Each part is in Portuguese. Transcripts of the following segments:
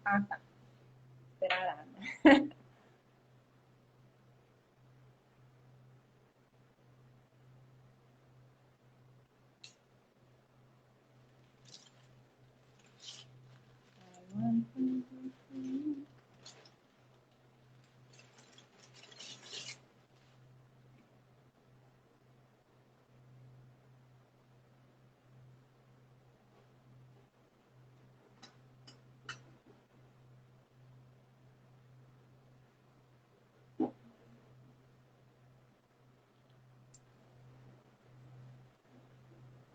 Ah, tá. Esperará.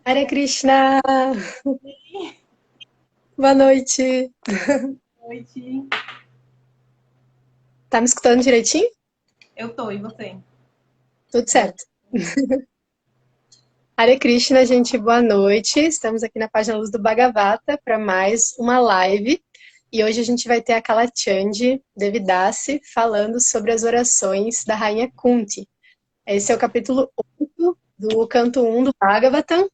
Hare Krishna, boa noite. Noite. Tá me escutando direitinho? Eu tô, e você? Tudo certo. Hare Krishna, gente, boa noite. Estamos aqui na página Luz do Bhagavata para mais uma live. E hoje a gente vai ter a Kalachandi Devidasi falando sobre as orações da Rainha Kunti. Esse é o capítulo 8 do canto 1 do Bhagavatam.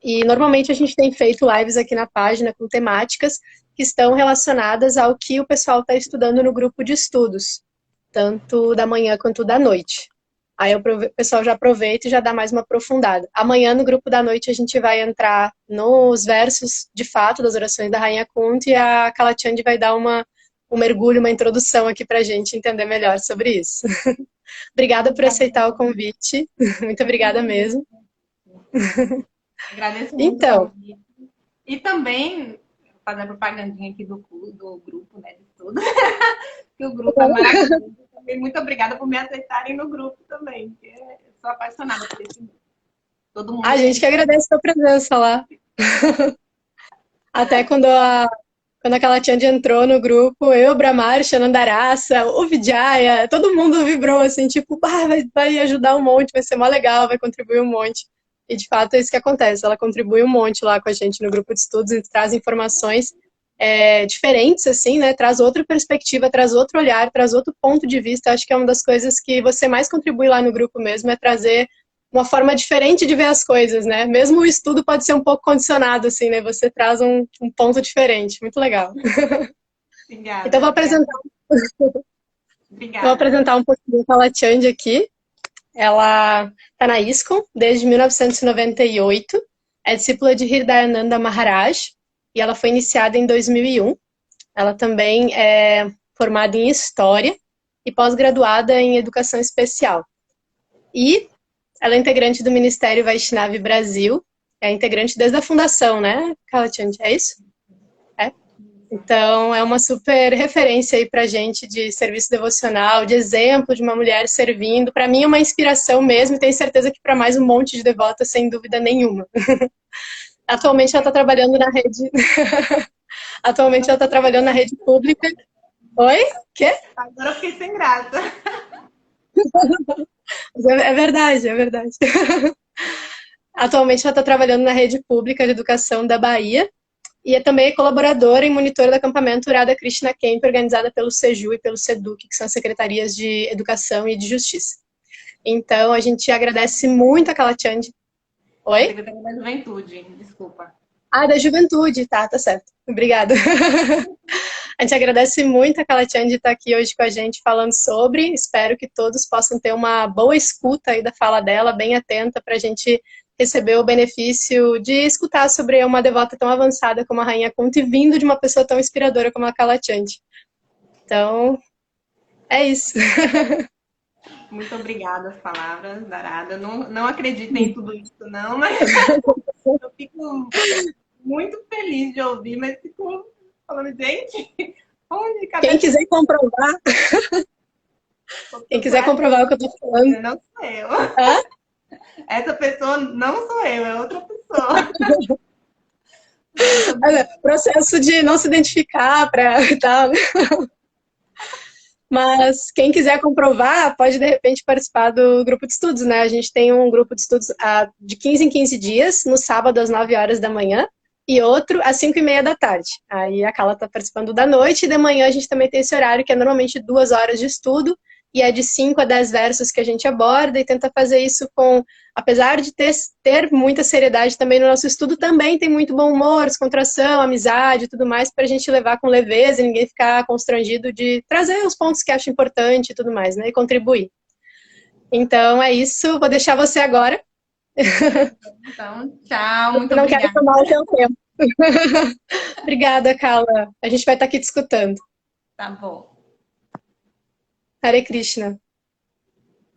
E normalmente a gente tem feito lives aqui na página com temáticas que estão relacionadas ao que o pessoal está estudando no grupo de estudos, tanto da manhã quanto da noite. Aí o pessoal já aproveita e já dá mais uma aprofundada. Amanhã, no grupo da noite, a gente vai entrar nos versos, de fato, das orações da Rainha Kunti, e a Kalachandi vai dar um mergulho, uma introdução aqui para a gente entender melhor sobre isso. Obrigada por aceitar o convite. Muito Eu que obrigada mesmo. agradeço muito o Então, convite. E também, fazer a propagandinha aqui do grupo, né, de tudo, que o grupo é maravilhoso. Também muito obrigada por me aceitarem no grupo também, porque eu sou apaixonada por esse grupo. Todo mundo a gente tem. que agradece a sua presença lá. Até quando aquela Tiandi entrou no grupo, eu, Brahmar, Shanandarasa, o Vijaya, todo mundo vibrou assim, tipo, ah, vai ajudar um monte, vai ser mó legal, vai contribuir um monte. E de fato é isso que acontece, ela contribui um monte lá com a gente no grupo de estudos e traz informações diferentes, assim, né? Traz outra perspectiva, traz outro olhar, traz outro ponto de vista. Acho que é uma das coisas que você mais contribui lá no grupo mesmo, é trazer uma forma diferente de ver as coisas, né? Mesmo o estudo pode ser um pouco condicionado, assim, né? Você traz um ponto diferente. Muito legal. Então, Obrigada, obrigada. vou Obrigada. apresentar um pouquinho a Latiande aqui. Ela está na ISKCON desde 1998, é discípula de Hridayananda Maharaj, e ela foi iniciada em 2001. Ela também é formada em História e pós-graduada em Educação Especial. E ela é integrante do Ministério Vaishnavi Brasil, é integrante desde a fundação, né, Kalachand? É isso? É. Então, é uma super referência aí pra gente de serviço devocional, de exemplo de uma mulher servindo. Para mim é uma inspiração mesmo e tenho certeza que para mais um monte de devotas, sem dúvida nenhuma. Atualmente ela está trabalhando na rede. Atualmente ela está trabalhando na rede pública. Oi? Quê? Agora eu fiquei sem graça. É verdade, é verdade. Atualmente ela está trabalhando na rede pública de educação da Bahia e é também colaboradora e monitora do acampamento Radha Krishna Camp, organizada pelo SEJU e pelo SEDUC, que são as Secretarias de Educação e de Justiça. Então, a gente agradece muito a Kalachand. A Oi? Secretaria da Juventude, desculpa. Ah, da Juventude, tá certo. Obrigada. A gente agradece muito a Kalachand de estar aqui hoje com a gente falando sobre. Espero que todos possam ter uma boa escuta aí da fala dela, bem atenta, para a gente receber o benefício de escutar sobre uma devota tão avançada como a Rainha Kunti, vindo de uma pessoa tão inspiradora como a Kalachand. Então, é isso. Muito obrigada as palavras, Darada. Não acredito em tudo isso, não, mas eu fico muito feliz de ouvir, mas fico falando, gente, onde Quem cada quiser comprovar, quem pessoa quiser acha comprovar o que eu tô falando, não sou eu. hã? Essa pessoa não sou eu, é outra pessoa. Muito obrigada. Processo de não se identificar para tal, né? Mas quem quiser comprovar, pode de repente participar do grupo de estudos, né? A gente tem um grupo de estudos de 15 em 15 dias, no sábado às 9 horas da manhã, e outro às 5 e meia da tarde. Aí a Carla está participando da noite, e de manhã a gente também tem esse horário, que é normalmente 2 horas de estudo, e é de 5 a 10 versos que a gente aborda e tenta fazer isso com, apesar de ter muita seriedade também no nosso estudo, também tem muito bom humor, descontração, amizade e tudo mais, para a gente levar com leveza e ninguém ficar constrangido de trazer os pontos que acha importante e tudo mais, né, e contribuir. Então é isso, vou deixar você agora. Então, tchau, muito Eu não quero obrigada. tomar o seu tempo. Obrigada, Carla. A gente vai estar aqui discutindo. Tá bom. Hare Krishna.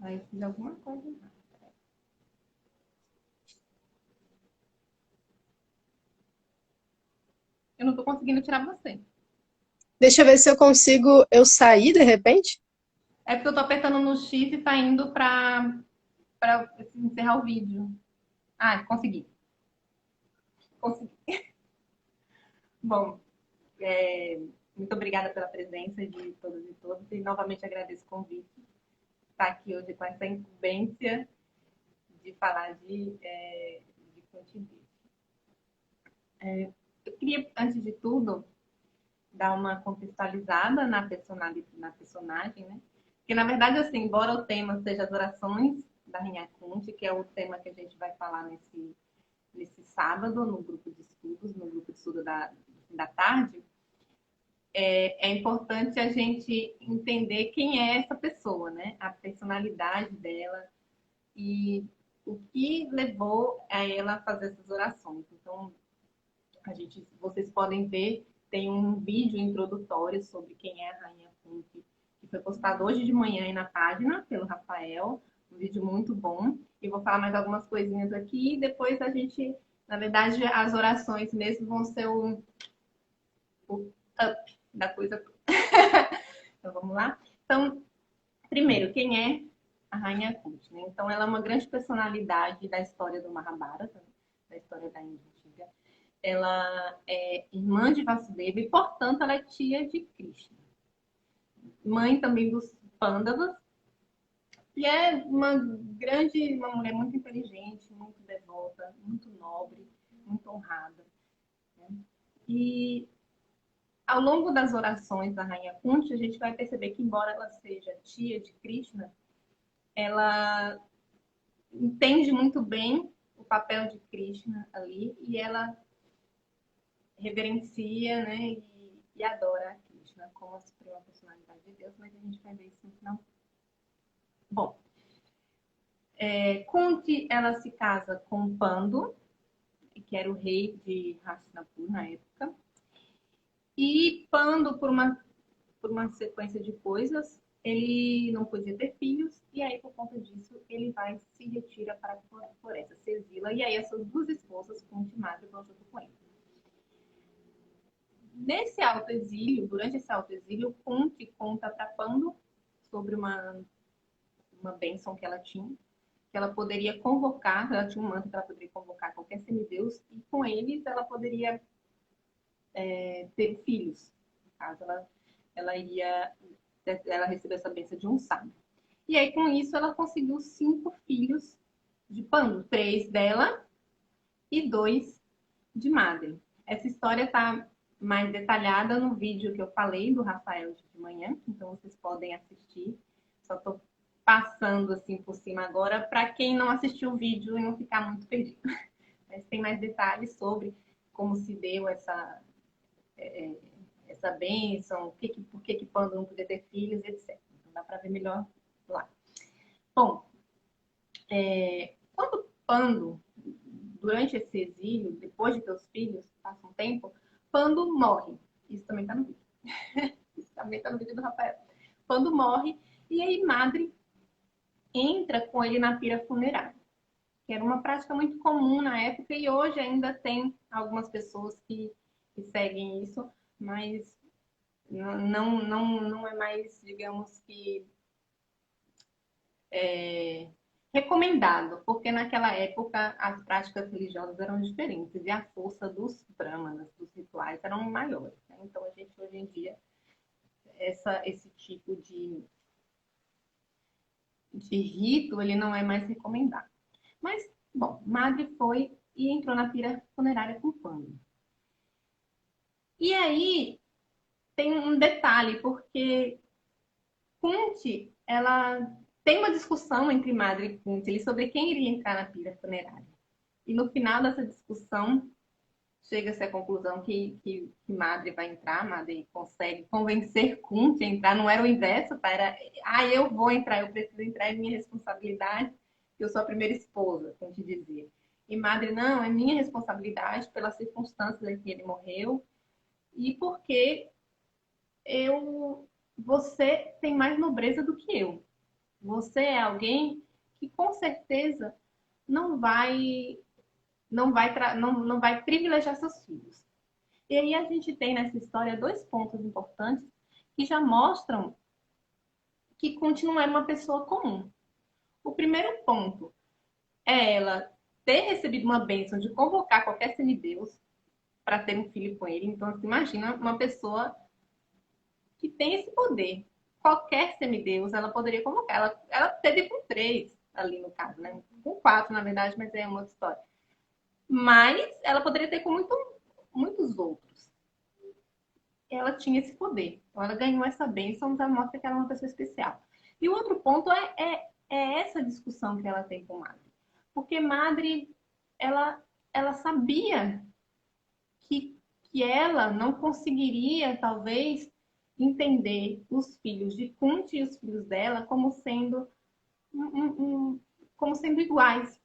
Aí fiz alguma coisa. Eu não tô conseguindo tirar você. Deixa eu ver se eu consigo eu sair de repente. É porque eu tô apertando no X e tá indo pra encerrar o vídeo. Ah, consegui. Consegui. Bom, muito obrigada pela presença de todas e todos e novamente agradeço o convite. Estar aqui hoje com essa incumbência de falar de contingência. Eu queria, antes de tudo, dar uma contextualizada na personagem, né? Porque, na verdade, assim, embora o tema seja as orações da Rainha Kunti, que é o tema que a gente vai falar nesse sábado, no grupo de estudos, no grupo de estudo da tarde, é importante a gente entender quem é essa pessoa, né? A personalidade dela e o que levou a ela a fazer essas orações. Então, vocês podem ver, tem um vídeo introdutório sobre quem é a Rainha Kunti, que foi postado hoje de manhã aí na página, pelo Rafael, um vídeo muito bom. E vou falar mais algumas coisinhas aqui, e depois a gente, na verdade, as orações mesmo vão ser o up da coisa. Então, vamos lá? Então, primeiro, quem é a Rainha Kunti? Né? Então, ela é uma grande personalidade da história do Mahabharata, da história da Índia Antiga. Ela é irmã de Vasudeva e, portanto, ela é tia de Krishna. Mãe também dos Pandavas. E é uma mulher muito inteligente, muito devota, muito nobre, muito honrada. Né? E ao longo das orações da Rainha Kunti, a gente vai perceber que, embora ela seja tia de Krishna, ela entende muito bem o papel de Krishna ali e ela reverencia, né, e adora a Krishna como a suprema personalidade de Deus, mas a gente vai ver isso no final. Bom, Kunti, ela se casa com Pandu, que era o rei de Hastinapur na época, e Pandu, por uma sequência de coisas, ele não podia ter filhos, e aí, por conta disso, ele se retira para a floresta, se exila, e aí essas duas esposas, Kunti e Madre, vão junto com ele. Nesse autoexílio, durante esse autoexílio, Kunti conta para Pandu sobre uma bênção que ela tinha, que ela poderia convocar, ela tinha um manto que ela poderia convocar qualquer semideus, e com eles ela poderia ter filhos. No caso, ela recebeu essa bênção de um sábio. E aí, com isso, ela conseguiu 5 filhos de Pandu, 3 dela e 2 de Madre. Essa história está mais detalhada no vídeo que eu falei do Rafael de manhã, então vocês podem assistir. Só estou passando assim por cima agora para quem não assistiu o vídeo e não ficar muito perdido. Mas tem mais detalhes sobre como se deu essa bênção, por que Pando não podia ter filhos, etc. Então dá para ver melhor lá. Bom, quando Pando, durante esse exílio, depois de ter os filhos, passa um tempo, Pando morre. Isso também está no vídeo. Isso também está no vídeo do Rafael. Pando morre e aí Madre entra com ele na pira funerária, que era uma prática muito comum na época e hoje ainda tem algumas pessoas que seguem isso, mas não é mais, digamos que, recomendado, porque naquela época as práticas religiosas eram diferentes e a força dos brahmanas, dos rituais, eram maiores. Né? Então a gente hoje em dia, esse tipo de rito, ele não é mais recomendado. Mas, bom, Madre foi e entrou na pira funerária com Pando. E aí tem um detalhe, porque Kunti, ela tem uma discussão entre Madre e Kunti sobre quem iria entrar na pira funerária. E no final dessa discussão, chega-se à conclusão que Madre vai entrar, Madre consegue convencer Kunti a entrar, não era o inverso, tá? Era, eu vou entrar, eu preciso entrar, é minha responsabilidade, eu sou a primeira esposa, Kunti dizia. E Madre, não, é minha responsabilidade pelas circunstâncias em que ele morreu e porque você tem mais nobreza do que eu. Você é alguém que com certeza não vai não vai privilegiar seus filhos. E aí a gente tem nessa história dois pontos importantes que já mostram que Kunti não é uma pessoa comum. O primeiro ponto é ela ter recebido uma bênção de convocar qualquer semideus para ter um filho com ele. Então, você imagina uma pessoa que tem esse poder. Qualquer semideus ela poderia convocar. Ela teve com 3 ali no caso, né? Com 4, na verdade, mas é uma outra história. Mas ela poderia ter com muitos outros. Ela tinha esse poder. Então, ela ganhou essa bênção, já mostra que ela é uma pessoa especial. E o outro ponto é essa discussão que ela tem com Madre. Porque Madre, ela sabia que, que ela não conseguiria, talvez, entender os filhos de Kunti e os filhos dela como sendo, como sendo iguais.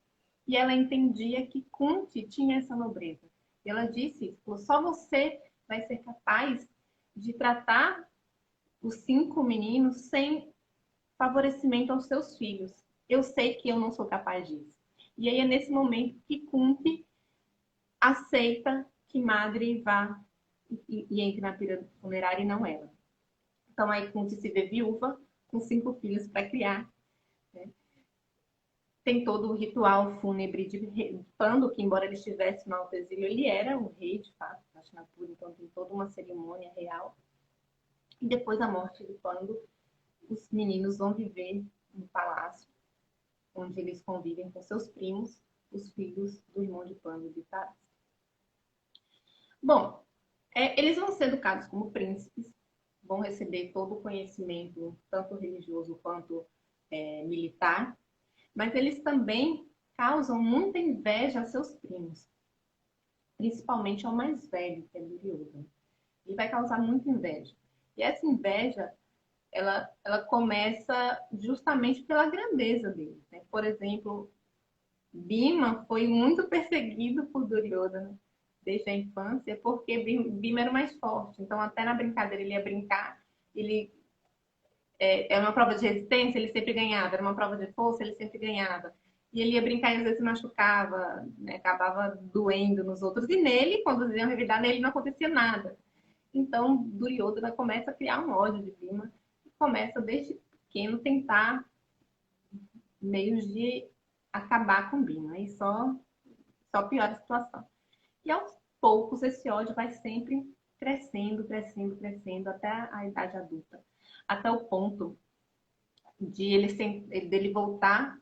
E ela entendia que Kunti tinha essa nobreza. E ela disse isso, só você vai ser capaz de tratar os 5 meninos sem favorecimento aos seus filhos. Eu sei que eu não sou capaz disso. E aí é nesse momento que Kunti aceita que Madre vá e entre na pira funerária e não ela. Então aí Kunti se vê viúva, com 5 filhos para criar. Né? Tem todo o ritual fúnebre de Pando, que embora ele estivesse no alto exílio, ele era o rei, de fato, Hastinapura, então tem toda uma cerimônia real. E depois da morte de Pando, os meninos vão viver no palácio, onde eles convivem com seus primos, os filhos do irmão de Pando, de Taras. Bom, eles vão ser educados como príncipes, vão receber todo o conhecimento, tanto religioso quanto militar, mas eles também causam muita inveja a seus primos, principalmente ao mais velho, que é Duryodhana. Ele vai causar muita inveja. E essa inveja, ela começa justamente pela grandeza dele. Né? Por exemplo, Bhima foi muito perseguido por Duryodhana desde a infância, porque Bhima era o mais forte. Então, até na brincadeira, ele ia brincar, ele era uma prova de resistência, ele sempre ganhava. Era uma prova de força, ele sempre ganhava. E ele ia brincar e às vezes se machucava, né? Acabava doendo nos outros. E nele, quando eles iam revidar, nele não acontecia nada. Então, Duryodhana começa a criar um ódio de Bhima e começa, desde pequeno, tentar meios de acabar com Bhima. E só piora a situação. E aos poucos, esse ódio vai sempre crescendo, crescendo, crescendo, até a idade adulta. Até o ponto dele voltar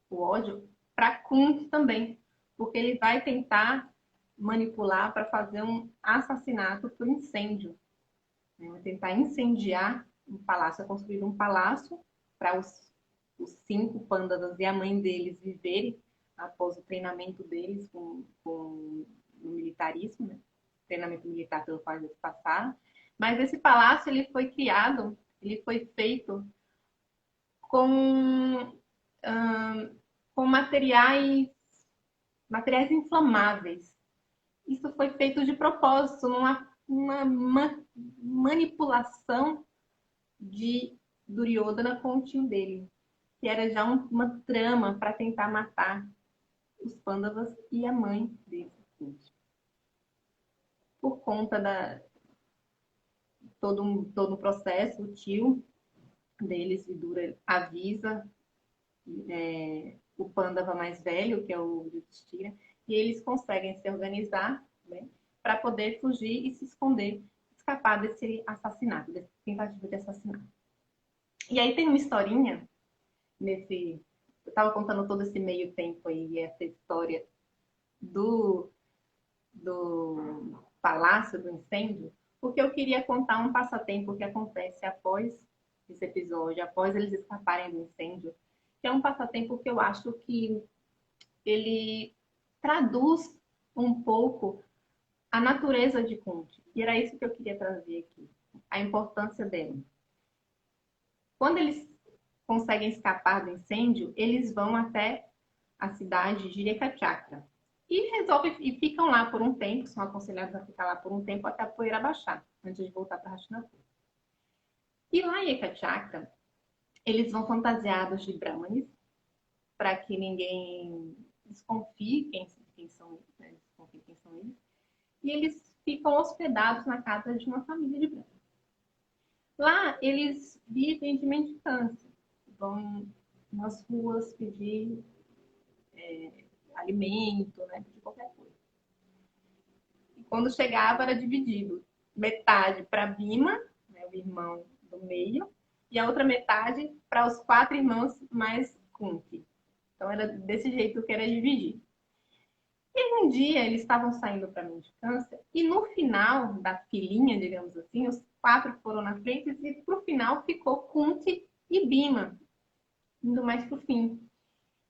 o ódio para Kunti também, porque ele vai tentar manipular para fazer um assassinato por incêndio. Vai tentar incendiar um palácio, construir um palácio para os 5 pândadas e a mãe deles viverem após o treinamento deles no militarismo, né? Treinamento militar pelo qual eles passaram. Mas esse palácio ele foi criado, ele foi feito com, com materiais inflamáveis. Isso foi feito de propósito, uma manipulação de Duryodhana com o tio dele, que era já uma trama para tentar matar os Pandavas e a mãe dele. Por conta todo o processo, o tio deles, Vidura, avisa o Pandava mais velho, que é o Yudhishthira, e eles conseguem se organizar, né, para poder fugir e se esconder, escapar desse assassinato, dessa tentativa de assassinato. E aí tem uma historinha nesse... Eu estava contando todo esse meio tempo aí, essa história do Palácio do Incêndio, porque eu queria contar um passatempo que acontece após esse episódio, após eles escaparem do incêndio, que é um passatempo que eu acho que ele traduz um pouco a natureza de Kunti. E era isso que eu queria trazer aqui, a importância dela. Quando eles conseguem escapar do incêndio, eles vão até a cidade de Ekachakra e ficam lá por um tempo, são aconselhados a ficar lá por um tempo até a poeira baixar, antes de voltar para Hastinapur. E lá em Ekachakra, eles vão fantasiados de brahmanes, para que ninguém desconfie quem são eles, né? Desconfie quem são eles. E eles ficam hospedados na casa de uma família de brahmanes. Lá, eles vivem de mendicância, vão nas ruas pedir alimento, né, pedir qualquer coisa. E quando chegava, era dividido. Metade para Bhima, né, o irmão do meio, e a outra metade para os 4 irmãos mais Kunti. Então, era desse jeito que era dividido. E um dia, eles estavam saindo para a mendicância, e no final da filinha, digamos assim, os 4 foram na frente, e pro final ficou Kunti e Bhima, indo mais pro fim.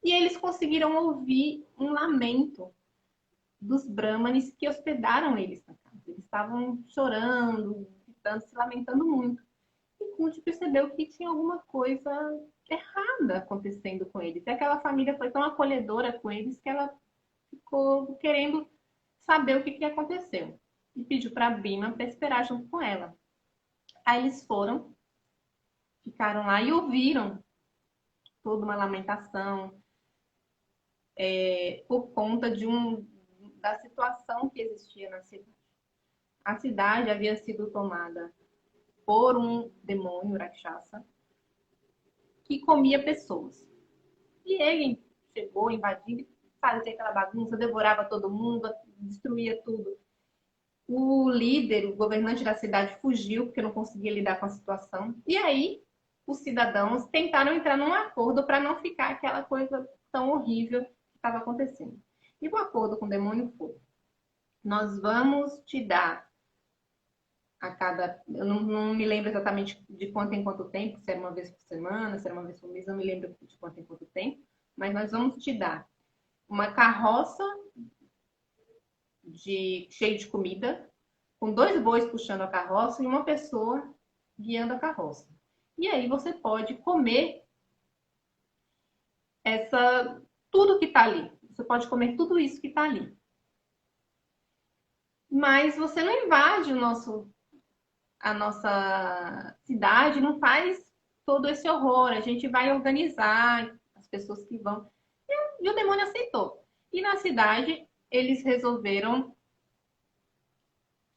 E eles conseguiram ouvir um lamento dos brahmanes que hospedaram eles na casa. Eles estavam chorando, gritando, se lamentando muito. E Kunti percebeu que tinha alguma coisa errada acontecendo com eles. E aquela família foi tão acolhedora com eles que ela ficou querendo saber o que aconteceu. E pediu para Bhima para esperar junto com ela. Aí eles foram, ficaram lá e ouviram toda uma lamentação por conta da situação que existia na cidade. A cidade havia sido tomada por um demônio Rakshasa que comia pessoas. E ele chegou invadindo, fazia aquela bagunça, devorava todo mundo, destruía tudo. O líder, o governante da cidade fugiu porque não conseguia lidar com a situação. E aí os cidadãos tentaram entrar num acordo para não ficar aquela coisa tão horrível que estava acontecendo. E o acordo com o demônio foi: nós vamos te dar a cada... Eu não me lembro exatamente de quanto em quanto tempo, se era uma vez por semana, se era uma vez por mês, não me lembro de quanto em quanto tempo, mas nós vamos te dar uma carroça cheia de comida, com 2 bois puxando a carroça e uma pessoa guiando a carroça. E aí você pode comer tudo que está ali. Você pode comer tudo isso que está ali. Mas você não invade a nossa cidade, não faz todo esse horror. A gente vai organizar as pessoas que vão. E o demônio aceitou. E na cidade, eles resolveram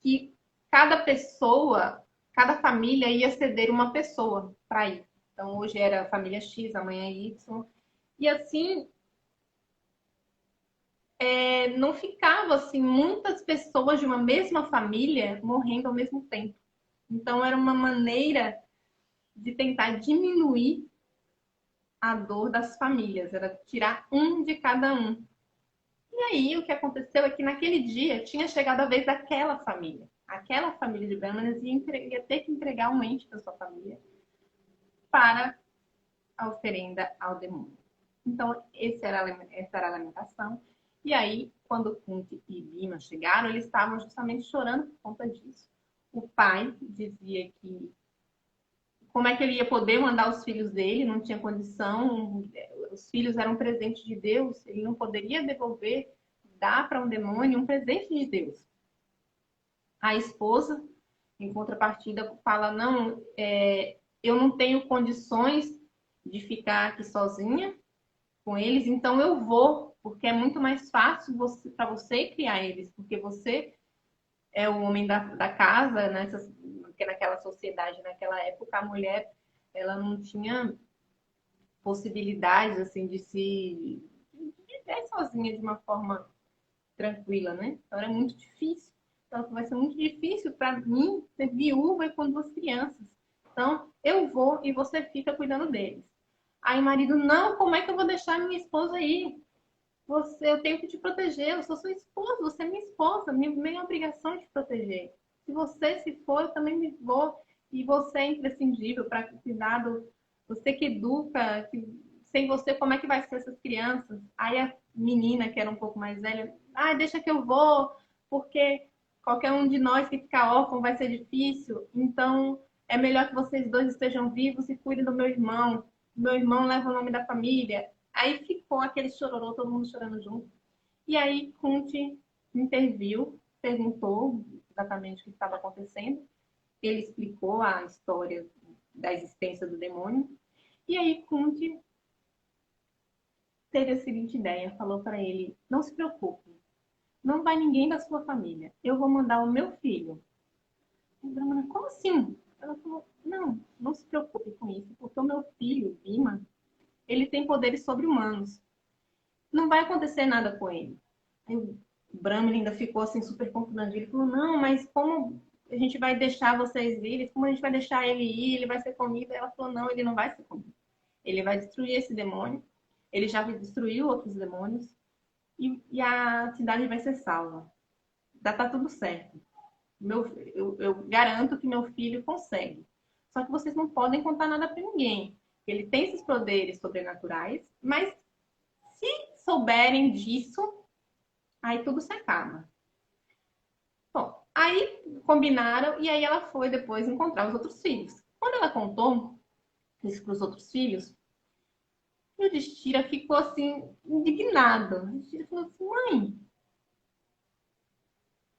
que cada pessoa, cada família ia ceder uma pessoa para ir. Então, hoje era a família X, amanhã Y. E assim, não ficava assim muitas pessoas de uma mesma família morrendo ao mesmo tempo. Então, era uma maneira de tentar diminuir a dor das famílias, era tirar um de cada um. E aí, o que aconteceu é que naquele dia tinha chegado a vez daquela família. Aquela família de brahmanas ia ter que entregar um ente da sua família para a oferenda ao demônio. Então, essa era a lamentação. E aí, quando Kunti e Bhima chegaram, eles estavam justamente chorando por conta disso. O pai dizia que como é que ele ia poder mandar os filhos dele, não tinha condição, os filhos eram um presente de Deus, ele não poderia devolver, dar para um demônio um presente de Deus. A esposa, em contrapartida, fala, não, eu não tenho condições de ficar aqui sozinha com eles, então eu vou, porque é muito mais fácil para você criar eles, porque você é o homem da casa, né? Porque naquela sociedade, naquela época, a mulher ela não tinha possibilidades assim de viver sozinha de uma forma tranquila, né? Então era muito difícil. Então vai ser muito difícil para mim ser viúva e com 2 crianças. Então eu vou e você fica cuidando deles. Aí o marido, não, como é que eu vou deixar minha esposa aí? Eu tenho que te proteger, eu sou sua esposa, você é minha esposa, minha obrigação é te proteger. Se você se for, eu também me vou. E você é imprescindível para cuidar você que educa, sem você, como é que vai ser essas crianças? Aí a menina, que era um pouco mais velha, deixa que eu vou, porque qualquer um de nós que ficar órfão vai ser difícil, então é melhor que vocês dois estejam vivos e cuidem do meu irmão. Meu irmão leva o nome da família. Aí ficou aquele chororô, todo mundo chorando junto. E aí Kunti interviu, perguntou exatamente o que estava acontecendo. Ele explicou a história da existência do demônio. E aí Kunti teve a seguinte ideia, falou para ele: não se preocupe, não vai ninguém da sua família, eu vou mandar o meu filho. O Brahmana: como assim? Ela falou: não se preocupe com isso, porque o meu filho, Bhima, ele tem poderes sobre-humanos. Não vai acontecer nada com ele. Aí o Brahma ainda ficou assim super confundido. Ele falou: não, mas como a gente vai deixar vocês irem? Como a gente vai deixar ele ir? Ele vai ser comido? Ela falou: não, ele não vai ser comido. Ele vai destruir esse demônio. Ele já destruiu outros demônios. E a cidade vai ser salva. Já tá tudo certo. Eu garanto que meu filho consegue. Só que vocês não podem contar nada para ninguém. Ele tem esses poderes sobrenaturais, mas se souberem disso, aí tudo se acaba. Bom, aí combinaram e aí ela foi depois encontrar os outros filhos. Quando ela contou isso para os outros filhos, o Yudhishthira ficou assim, indignado. O Yudhishthira falou assim: mãe,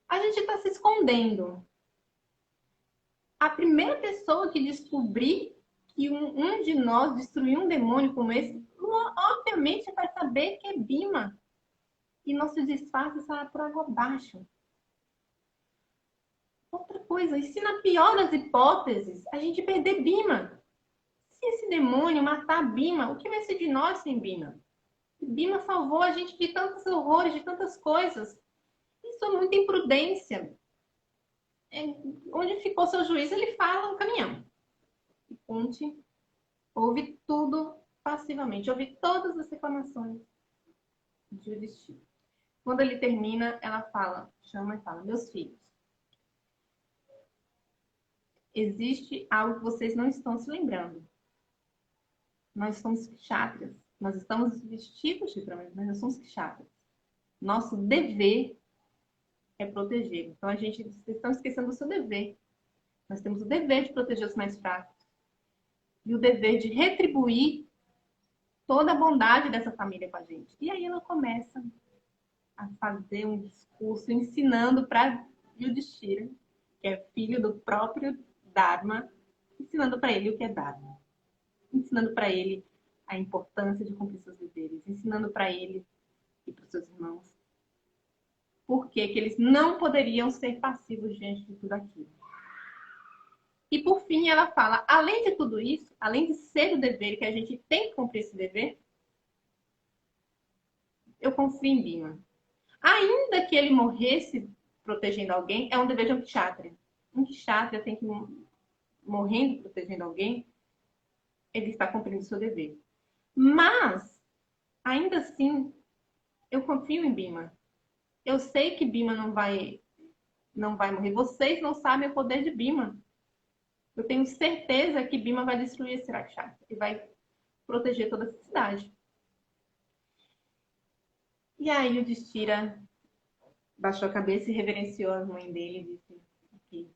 a gente está se escondendo. A primeira pessoa que descobrir que um de nós destruiu um demônio como esse, obviamente vai saber que é Bhima. E nosso disfarce será por água abaixo. Outra coisa, e se na pior das hipóteses a gente perder Bhima? Se esse demônio matar Bhima, o que vai ser de nós sem Bhima? Bhima salvou a gente de tantos horrores, de tantas coisas. Isso é muita imprudência. Onde ficou seu juiz, ele fala no caminhão. E Kunti ouve tudo passivamente, ouve todas as reclamações de Yudhishthira. Quando ele termina, ela fala, chama e fala: meus filhos, existe algo que vocês não estão se lembrando. Nós somos kshatriyas. Nós estamos vestidos de brahmanas, mas nós somos kshatriyas. Nosso dever é proteger. Então, vocês estão esquecendo do seu dever. Nós temos o dever de proteger os mais fracos. E o dever de retribuir toda a bondade dessa família com a gente. E aí ela começa a fazer um discurso ensinando para Yudhishthira, que é filho do próprio Dharma, ensinando para ele o que é Dharma. Ensinando para ele a importância de cumprir seus deveres, ensinando para ele e para os seus irmãos por que eles não poderiam ser passivos diante de tudo aquilo. E por fim ela fala, além de tudo isso, além de ser o dever, que a gente tem que cumprir esse dever, eu confio em Bhima. Ainda que ele morresse protegendo alguém, é um dever de um kshatriya. Um kshatriya tem que morrendo protegendo alguém, ele está cumprindo o seu dever. Mas, ainda assim, eu confio em Bhima. Eu sei que Bhima não vai morrer. Vocês não sabem o poder de Bhima. Eu tenho certeza que Bhima vai destruir esse Rakshasa e vai proteger toda essa cidade. E aí o Yudhishthira baixou a cabeça e reverenciou a mãe dele e disse que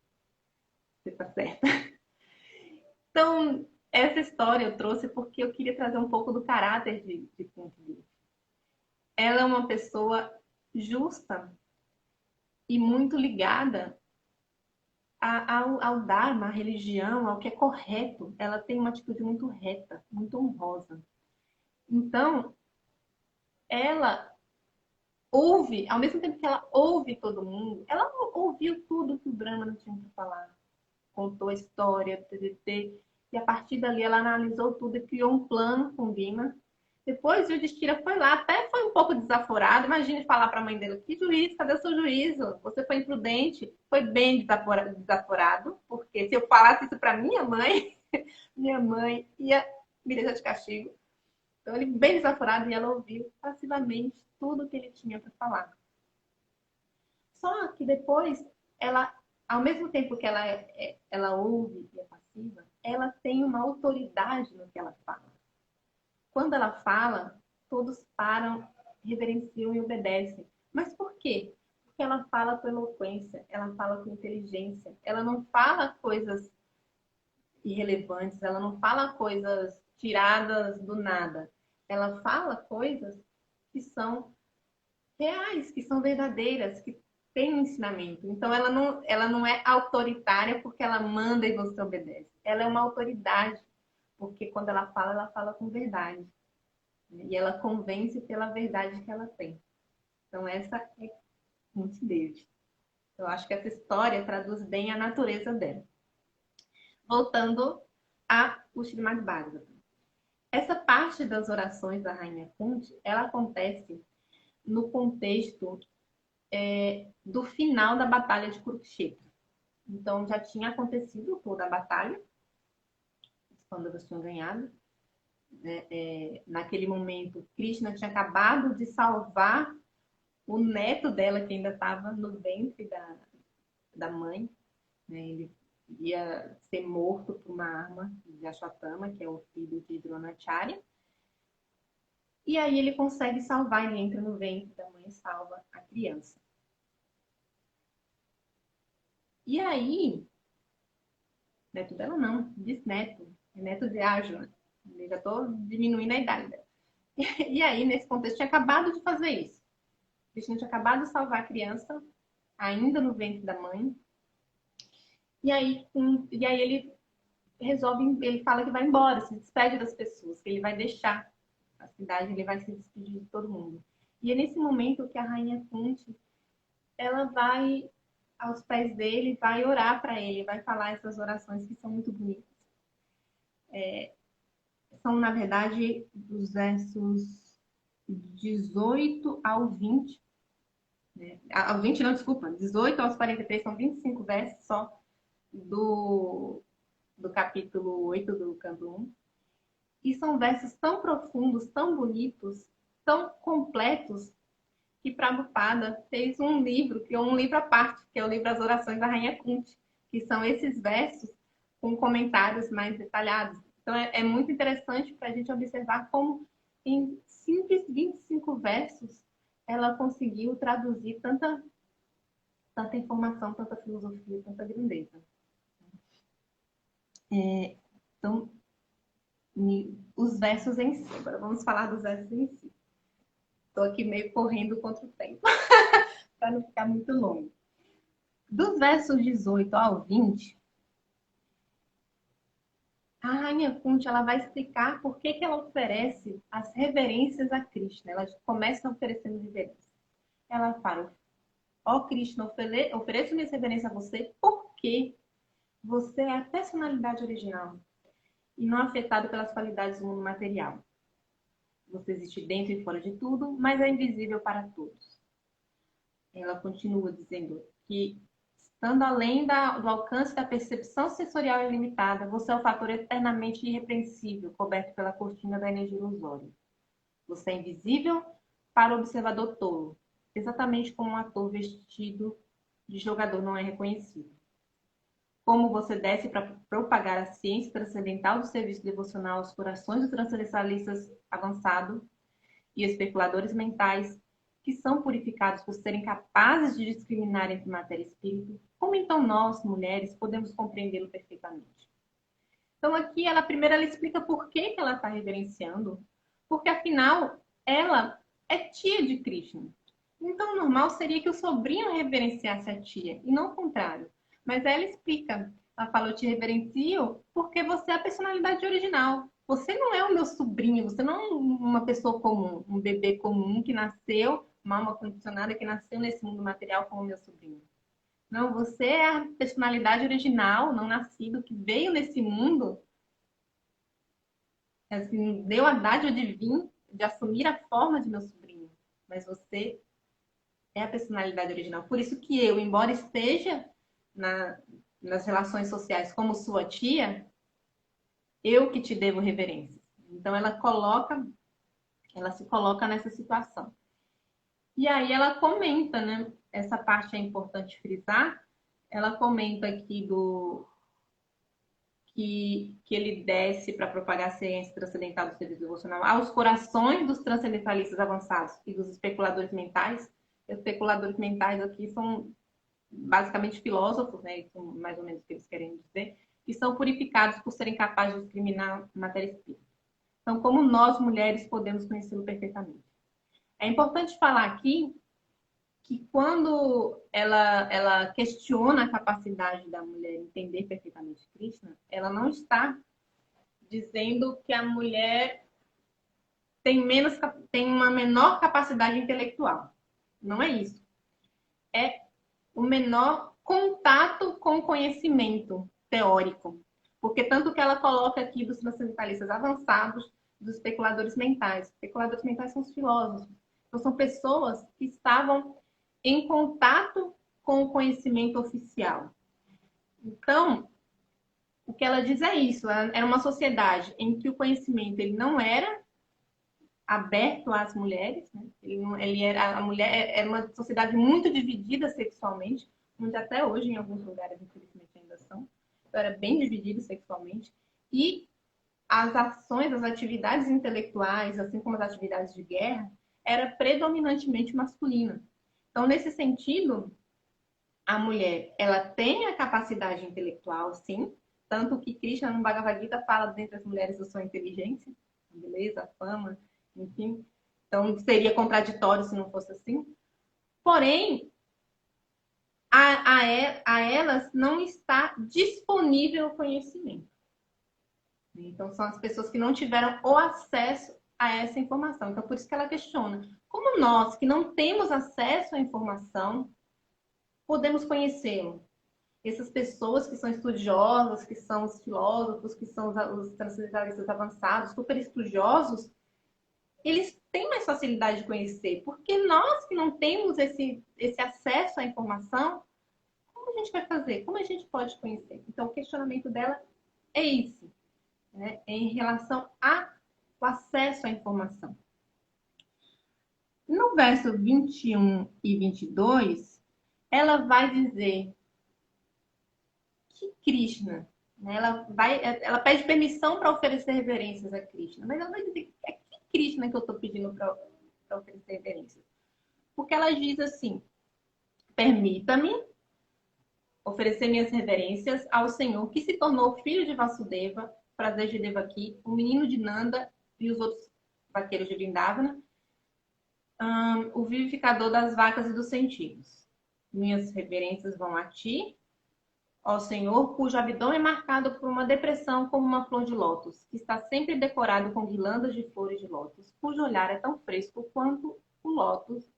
você está certa. Então, essa história eu trouxe porque eu queria trazer um pouco do caráter de Kunti. Ela é uma pessoa justa e muito ligada ao Dharma, à religião, ao que é correto. Ela tem uma atitude muito reta, muito honrosa. Então, ela ouve, ao mesmo tempo que ela ouve todo mundo, ela ouviu tudo que o Brahmana tinha para falar. Contou a história, e a partir dali ela analisou tudo e criou um plano com Bhima. Depois o Yudhishthira foi lá, até foi um pouco desaforado. Imagine falar para a mãe dele: que juiz, cadê o seu juízo? Você foi imprudente, foi bem desaforado, porque se eu falasse isso para minha mãe ia me deixar de castigo. Então ele bem desaforado e ela ouviu passivamente tudo que ele tinha para falar. Só que depois ela ao mesmo tempo que ela ouve e é passiva, ela tem uma autoridade no que ela fala. Quando ela fala, todos param, reverenciam e obedecem. Mas por quê? Porque ela fala com eloquência, ela fala com inteligência, ela não fala coisas irrelevantes, ela não fala coisas tiradas do nada. Ela fala coisas que são reais, que são verdadeiras, que têm um ensinamento. Então ela não é autoritária porque ela manda e você obedece. Ela é uma autoridade, porque quando ela fala com verdade. E ela convence pela verdade que ela tem. Então essa é muito Deus. Eu acho que essa história traduz bem a natureza dela. Voltando ao Srimad Bhagavatam. Essa parte das orações da Rainha Kunti, ela acontece no contexto do final da Batalha de Kurukshetra. Então, já tinha acontecido toda a batalha, os Pandavas tinham ganhado. Naquele momento, Krishna tinha acabado de salvar o neto dela, que ainda estava no ventre da mãe. Né? Ele ia ser morto por uma arma de Ashwatthama, que é o filho de Dronacharya. E aí ele consegue salvar, ele entra no ventre da mãe e salva a criança. E aí, neto dela não, bisneto, é neto de Arjuna. Eu já estou diminuindo a idade dela. E aí, nesse contexto, tinha acabado de fazer isso. Krishna tinha acabado de salvar a criança, ainda no ventre da mãe. E aí ele resolve, ele fala que vai embora, se despede das pessoas, que ele vai deixar a cidade, ele vai se despedir de todo mundo. E é nesse momento que a rainha Kunti, ela vai aos pés dele, vai orar para ele, vai falar essas orações que são muito bonitas. São, na verdade, dos versos 18 ao 20. Né? Ao 20 não, desculpa, 18 aos 43, são 25 versos só do capítulo 8 do canto 1. E são versos tão profundos, tão bonitos, tão completos, que Prabhupada fez um livro, criou um livro à parte, que é o livro As Orações da Rainha Kunti, que são esses versos com comentários mais detalhados. Então é muito interessante para a gente observar como em simples 25 versos ela conseguiu traduzir tanta informação, tanta filosofia, tanta grandeza. Então, os versos em si. Agora vamos falar dos versos em si. Estou aqui meio correndo contra o tempo, para não ficar muito longo. Dos versos 18 ao 20, a Rainha Kunti ela vai explicar por que ela oferece as reverências a Krishna. Ela começa oferecendo reverências. Ela fala, ó Krishna, ofereço minhas reverências a você porque você é a personalidade original e não afetado pelas qualidades do mundo material. Você existe dentro e fora de tudo, mas é invisível para todos. Ela continua dizendo que, estando além do alcance da percepção sensorial ilimitada, você é o fator eternamente irrepreensível, coberto pela cortina da energia ilusória. Você é invisível para o observador tolo, exatamente como um ator vestido de jogador não é reconhecido. Como você desce para propagar a ciência transcendental do serviço devocional aos corações dos transcendentalistas avançados e especuladores mentais, que são purificados por serem capazes de discriminar entre matéria e espírito, como então nós, mulheres, podemos compreendê-lo perfeitamente? Então aqui ela explica por que ela está reverenciando, porque afinal ela é tia de Krishna. Então o normal seria que o sobrinho reverenciasse a tia, e não o contrário. Mas ela explica, ela fala, eu te reverencio porque você é a personalidade original. Você não é o meu sobrinho, você não é uma pessoa comum, um bebê comum que nasceu, uma alma condicionada que nasceu nesse mundo material como meu sobrinho. Não, você é a personalidade original, não nascido, que veio nesse mundo, assim, deu a dádiva de vir, de assumir a forma de meu sobrinho. Mas você é a personalidade original. Por isso que eu, embora esteja nas relações sociais como sua tia, eu que te devo reverência. Então ela se coloca nessa situação. E aí ela comenta, né? Essa parte é importante frisar, Ela comenta aqui que ele desce para propagar a ciência transcendental do serviço devocional aos corações dos transcendentalistas avançados e dos especuladores mentais. Os especuladores mentais aqui são basicamente filósofos, né? Isso é mais ou menos o que eles querem dizer, que são purificados por serem capazes de discriminar matéria espírita. Então, como nós, mulheres, podemos conhecê-lo perfeitamente? É importante falar aqui que quando ela questiona a capacidade da mulher entender perfeitamente Krishna, ela não está dizendo que a mulher tem uma menor capacidade intelectual. Não é isso. É o menor contato com o conhecimento teórico. Porque tanto que ela coloca aqui dos transcendentalistas avançados, dos especuladores mentais. Especuladores mentais são os filósofos. Então, são pessoas que estavam em contato com o conhecimento oficial. Então, o que ela diz é isso. Era uma sociedade em que o conhecimento ele não era aberto às mulheres, né? Ele era a mulher era uma sociedade muito dividida sexualmente, onde até hoje em alguns lugares infelizmente ainda são. Então, era bem dividido sexualmente e as ações, as atividades intelectuais, assim como as atividades de guerra, era predominantemente masculina. Então, nesse sentido, a mulher, ela tem a capacidade intelectual, sim, tanto que Krishna no Bhagavad Gita fala dentre as mulheres da sua inteligência, a beleza, a fama, enfim. Então, seria contraditório se não fosse assim. Porém, a elas não está disponível o conhecimento. Então, são as pessoas que não tiveram o acesso a essa informação. Então, por isso que ela questiona. Como nós, que não temos acesso à informação, podemos conhecê-lo? Essas pessoas que são estudiosas, que são os filósofos, que são os transcendentalistas avançados, super estudiosos, eles têm mais facilidade de conhecer. Porque nós que não temos esse acesso à informação, como a gente vai fazer? Como a gente pode conhecer? Então, o questionamento dela é esse, né? É em relação ao acesso à informação. No verso 21 e 22, ela vai dizer que Krishna, né, ela pede permissão para oferecer reverências a Krishna, mas ela vai dizer que é que Krishna que eu estou pedindo para oferecer reverências. Porque ela diz assim: permita-me oferecer minhas reverências ao Senhor que se tornou filho de Vasudeva, prazer de Devaki, o menino de Nanda e os outros vaqueiros de Vrindavana, o vivificador das vacas e dos sentidos. Minhas reverências vão a ti, ó Senhor, cujo abdômen é marcado por uma depressão como uma flor de lótus, que está sempre decorado com guirlandas de flores de lótus, cujo olhar é tão fresco quanto o lótus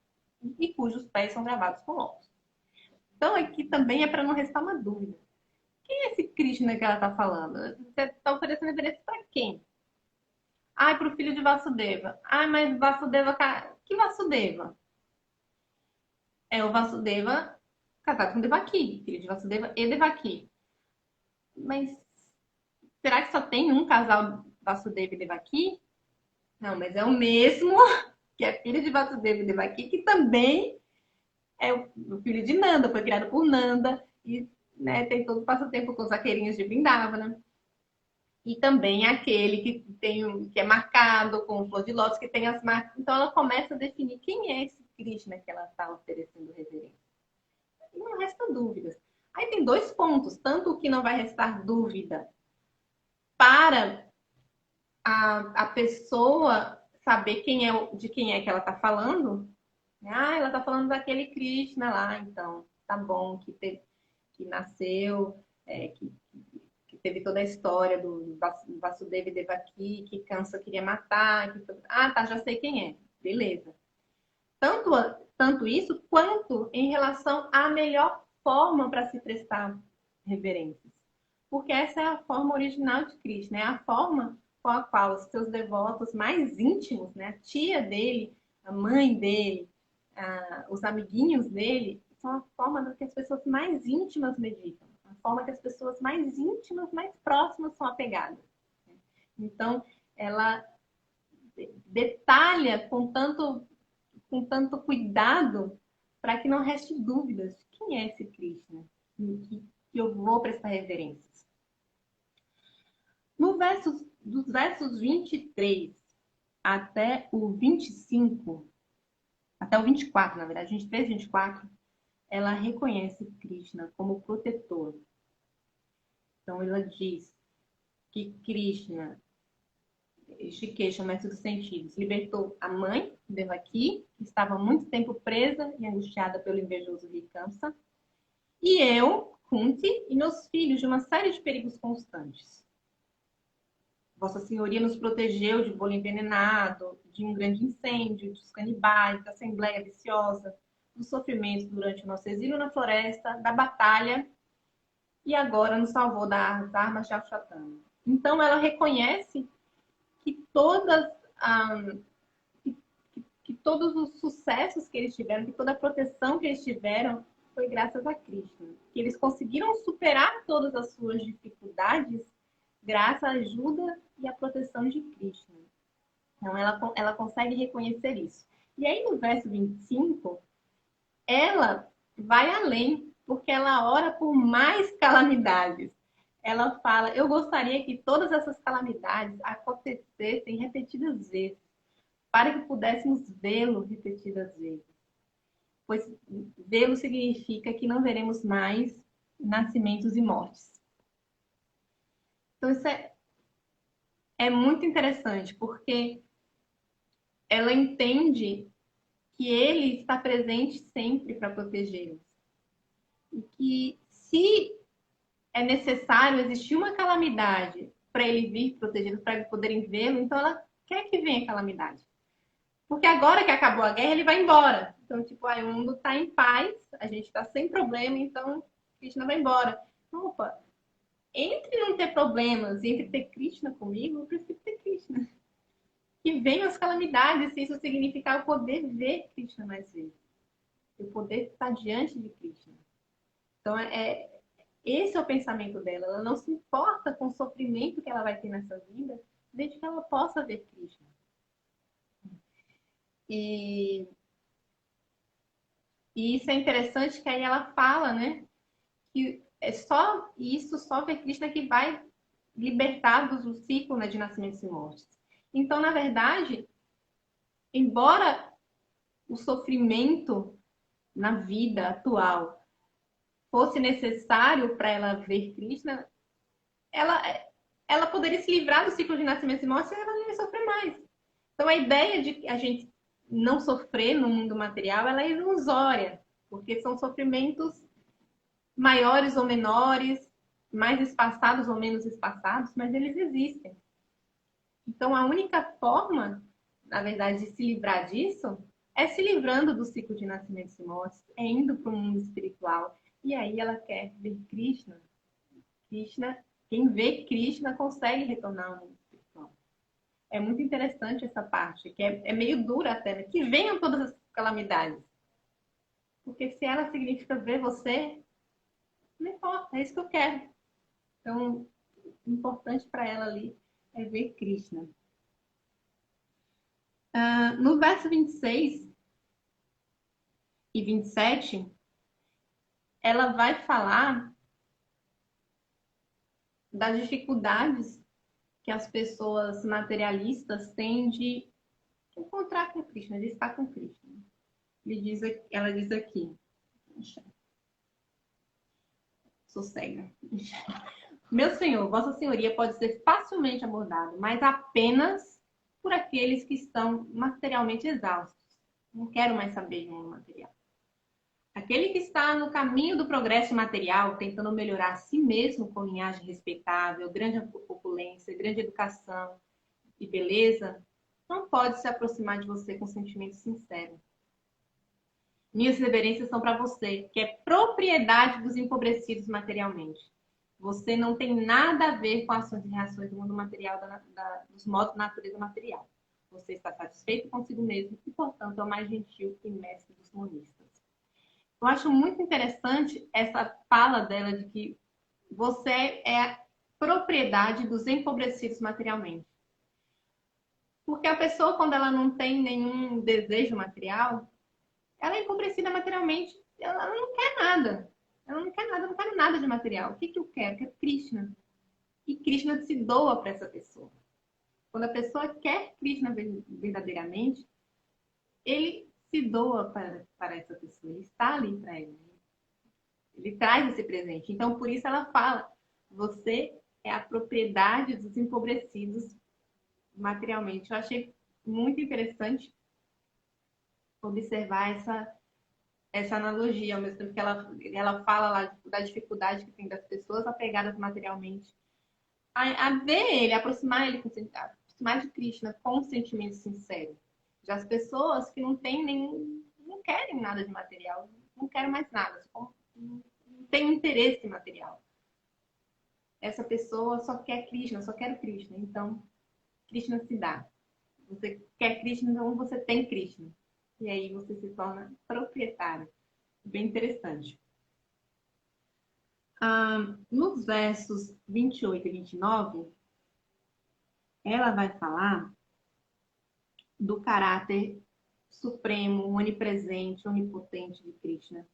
e cujos pés são gravados com lótus. Então, aqui também é para não restar uma dúvida. Quem é esse Krishna que ela está falando? Você está oferecendo reverência para quem? Ai, para o filho de Vasudeva. Ai, mas Vasudeva... Que Vasudeva? É o Vasudeva casado com Devaki, filho de Vasudeva e Devaki. Mas será que só tem um casal Vasudeva e Devaki? Não, mas é o mesmo que é filho de Vasudeva e Devaki, que também é o filho de Nanda, foi criado por Nanda e, né, tem todo o passatempo com os vaqueirinhos de Vrindavana. E também aquele que é marcado com flor de lótus, que tem as marcas. Então ela começa a definir quem é esse Krishna que ela está oferecendo reverência. E não resta dúvidas. Aí tem dois pontos, tanto o que não vai restar dúvida para a pessoa saber de quem é que ela está falando. Ah, ela está falando daquele Krishna lá, então tá bom, que nasceu, que teve toda a história do Vasudeva e Devaki, que Kansa queria matar. Ah, tá, já sei quem é. Beleza. Tanto isso, quanto em relação à melhor forma para se prestar reverências. Porque essa é a forma original de Krishna, é a forma com a qual os seus devotos mais íntimos, né, a tia dele, a mãe dele, os amiguinhos dele, são a forma que as pessoas mais íntimas meditam, a forma que as pessoas mais íntimas, mais próximas são apegadas. Então, ela detalha com tanto cuidado para que não reste dúvidas de quem é esse Krishna. que eu vou prestar reverências. Dos versos 23 até o 25, até o 24, na verdade, 23 e 24, ela reconhece Krishna como protetor. Então, ela diz que Krishna, Shikesha, mestre dos sentidos, libertou a mãe, Devaki, que estava muito tempo presa e angustiada pelo invejoso rei Kamsa, e eu, Kunti, e meus filhos de uma série de perigos constantes. Vossa Senhoria nos protegeu de bolo envenenado, de um grande incêndio, dos canibais, da assembleia viciosa, dos sofrimentos durante o nosso exílio na floresta, da batalha, e agora nos salvou das armas de Alchatana. Então ela reconhece que que todos os sucessos que eles tiveram, que toda a proteção que eles tiveram foi graças a Krishna. Que eles conseguiram superar todas as suas dificuldades graças à ajuda e à proteção de Krishna. Então, ela consegue reconhecer isso. E aí, no verso 25, ela vai além, porque ela ora por mais calamidades. Ela fala, eu gostaria que todas essas calamidades acontecessem repetidas vezes, para que pudéssemos vê-lo repetidas vezes. Pois vê-lo significa que não veremos mais nascimentos e mortes. Então, isso é muito interessante, porque ela entende que ele está presente sempre para protegê-los. E que se é necessário existir uma calamidade para ele vir protegê-los, para eles poderem vê-lo, então ela quer que venha a calamidade. Porque agora que acabou a guerra, ele vai embora. Então, tipo, aí o mundo está em paz, a gente está sem problema, então Krishna vai embora. Opa, entre não ter problemas e entre ter Krishna comigo, eu prefiro ter Krishna. Que venham as calamidades, se isso significar eu poder ver Krishna mais vezes. Eu poder estar diante de Krishna. Então, esse é o pensamento dela. Ela não se importa com o sofrimento que ela vai ter nessa vida, desde que ela possa ver Krishna. E isso é interessante que aí ela fala, né? Que só ver Krishna que vai libertar do ciclo, né, de nascimentos e mortes. Então, na verdade, embora o sofrimento na vida atual fosse necessário para ela ver Krishna, ela, ela poderia se livrar do ciclo de nascimentos e mortes e ela não ia sofrer mais. Então, a ideia de a gente não sofrer no mundo material, ela é ilusória, porque são sofrimentos maiores ou menores, mais espaçados ou menos espaçados, mas eles existem. Então, a única forma, na verdade, de se livrar disso é se livrando do ciclo de nascimentos e mortes, é indo para o mundo espiritual. E aí ela quer ver Krishna. Krishna, quem vê Krishna consegue retornar ao mundo espiritual. É muito interessante essa parte, que é meio dura até, né? Que venham todas as calamidades. Porque se ela significa ver você, não importa, é isso que eu quero. Então, o importante para ela ali é ver Krishna. No verso 26 e 27, ela vai falar das dificuldades que as pessoas materialistas têm de encontrar com Krishna, de estar com Krishna. Ela diz aqui, sossega. Meu senhor, vossa senhoria pode ser facilmente abordado, mas apenas por aqueles que estão materialmente exaustos. Não quero mais saber de mundo material. Aquele que está no caminho do progresso material, tentando melhorar a si mesmo com linhagem respeitável, grande opulência, grande educação e beleza, não pode se aproximar de você com sentimento sincero. Minhas reverências são para você, que é propriedade dos empobrecidos materialmente. Você não tem nada a ver com ações e reações do mundo material, dos modos da natureza material. Você está satisfeito consigo mesmo e, portanto, é o mais gentil e mestre dos monistas. Eu acho muito interessante essa fala dela de que você é a propriedade dos empobrecidos materialmente. Porque a pessoa, quando ela não tem nenhum desejo material, ela é empobrecida materialmente, ela não quer nada. Eu não quero nada, eu não quero nada de material. O que que eu quero? Eu quero Krishna. E Krishna se doa para essa pessoa. Quando a pessoa quer Krishna verdadeiramente, ele se doa para essa pessoa. Ele está ali para ele. Ele traz esse presente. Então, por isso ela fala, você é a propriedade dos empobrecidos materialmente. Eu achei muito interessante observar essa analogia, ao mesmo tempo que ela fala lá da dificuldade que tem das pessoas apegadas materialmente a ver ele, aproximar ele, aproximar de Krishna com um sentimento sincero. Já as pessoas que não têm nem, não querem nada de material, não querem mais nada, não tem interesse material. Essa pessoa só quer Krishna, só quer o Krishna. Então, Krishna se dá. Você quer Krishna, então você tem Krishna. E aí você se torna proprietário. Bem interessante. Nos versos 28 e 29, ela vai falar do caráter supremo, onipresente, onipotente de Krishna,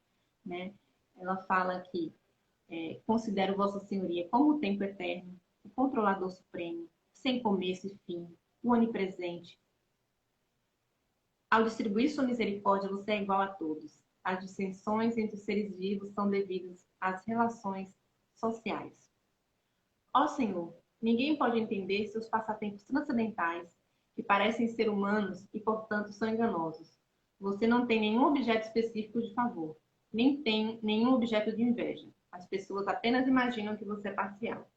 né? Ela fala que considero Vossa Senhoria como o tempo eterno, o controlador supremo, sem começo e fim, o onipresente. Ao distribuir sua misericórdia, você é igual a todos. As dissensões entre os seres vivos são devidas às relações sociais. Ó Senhor, ninguém pode entender seus passatempos transcendentais, que parecem ser humanos e, portanto, são enganosos. Você não tem nenhum objeto específico de favor, nem tem nenhum objeto de inveja. As pessoas apenas imaginam que você é parcial.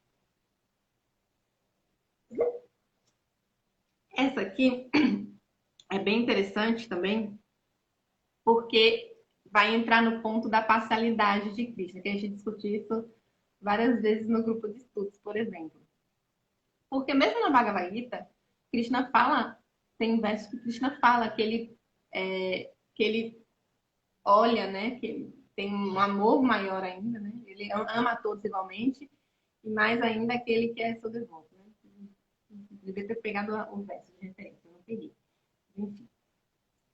Essa aqui é bem interessante também, porque vai entrar no ponto da parcialidade de Krishna, que a gente discutiu isso várias vezes no grupo de estudos, por exemplo. Porque mesmo na Bhagavad Gita, Krishna fala, tem um verso que Krishna fala que ele olha, né, que ele tem um amor maior ainda, né? Ele ama a todos igualmente, e mais ainda aquele que é seu devoto, né? Devia ter pegado o verso de referência, eu não peguei. Enfim,